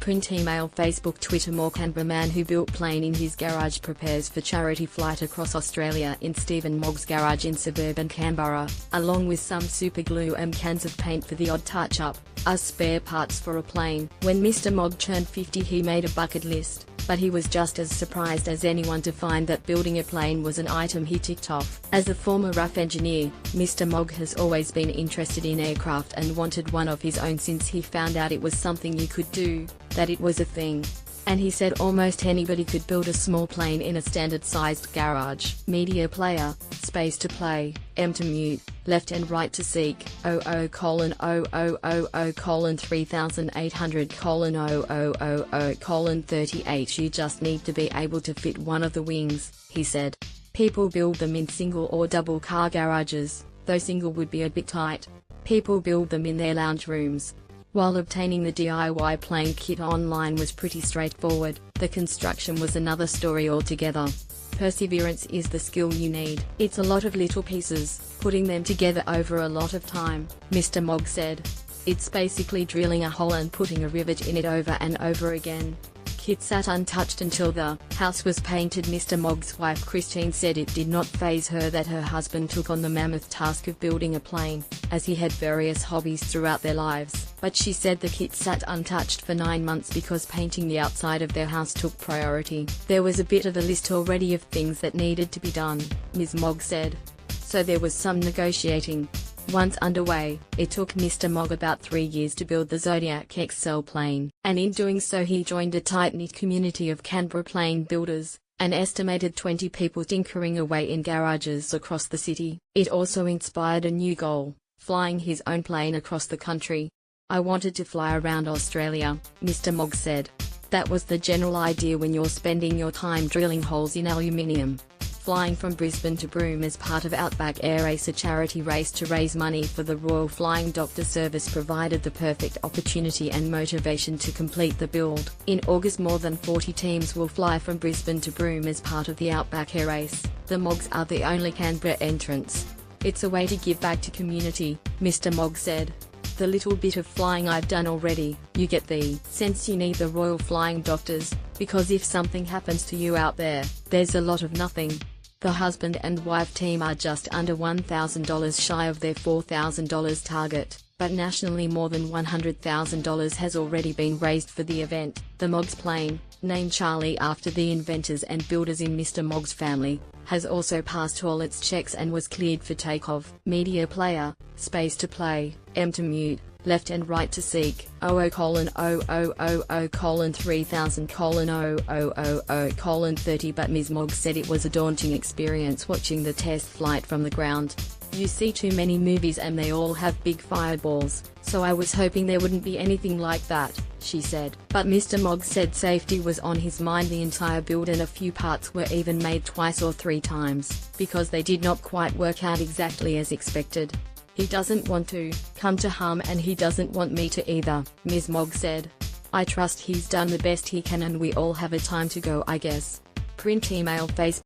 Print, email, Facebook, Twitter. More. Canberra man who built plane in his garage prepares for charity flight across Australia in Stephen Mogg's garage in suburban Canberra, along with some super glue and cans of paint for the odd touch-up, are spare parts for a plane. When Mr. Mogg turned 50, he made a bucket list, but he was just as surprised as anyone to find that building a plane was an item he ticked off. As a former RAF engineer, Mr. Mogg has always been interested in aircraft and wanted one of his own since he found out it was something you could do, that it was a thing. And he said almost anybody could build a small plane in a standard-sized garage. Media player, space to play, M to mute, left and right to seek, 00:3800:38. You just need to be able to fit one of the wings, he said. People build them in single or double car garages, though single would be a bit tight. People build them in their lounge rooms. While obtaining the DIY plane kit online was pretty straightforward, the construction was another story altogether. Perseverance is the skill you need. It's a lot of little pieces, putting them together over a lot of time, Mr. Mogg said. It's basically drilling a hole and putting a rivet in it over and over again. Kit sat untouched until the house was painted. Mr. Mogg's wife Christine said it did not faze her that her husband took on the mammoth task of building a plane, as he had various hobbies throughout their lives, but she said the kit sat untouched for 9 months because painting the outside of their house took priority. There was a bit of a list already of things that needed to be done, Ms. Mogg said. So there was some negotiating. Once underway, it took Mr. Mogg about 3 years to build the Zodiac XL plane, and in doing so he joined a tight-knit community of Canberra plane builders, an estimated 20 people tinkering away in garages across the city. It also inspired a new goal, flying his own plane across the country. I wanted to fly around Australia, Mr. Mogg said. That was the general idea when you're spending your time drilling holes in aluminium. Flying from Brisbane to Broome as part of Outback Air Race, a charity race to raise money for the Royal Flying Doctor Service, provided the perfect opportunity and motivation to complete the build. In August, more than 40 teams will fly from Brisbane to Broome as part of the Outback Air Race. The Moggs are the only Canberra entrants. It's a way to give back to community, Mr. Mogg said. The little bit of flying I've done already, you get the sense you need the Royal Flying Doctors, because if something happens to you out there, there's a lot of nothing. The husband and wife team are just under $1,000 shy of their $4,000 target, but nationally more than $100,000 has already been raised for the event. The Mogg's plane, named Charlie after the inventors and builders in Mr. Mogg's family, has also passed all its checks and was cleared for takeoff. Media player, space to play, M to mute, left and right to seek, 00:3000:30. But Ms. Mogg said it was a daunting experience watching the test flight from the ground. You see too many movies and they all have big fireballs, so I was hoping there wouldn't be anything like that, she said. But Mr. Mogg said safety was on his mind the entire build, and a few parts were even made twice or 3 times, because they did not quite work out exactly as expected. He doesn't want to come to harm, and he doesn't want me to either, Ms. Mogg said. I trust he's done the best he can and we all have a time to go, I guess. Print, email, Facebook.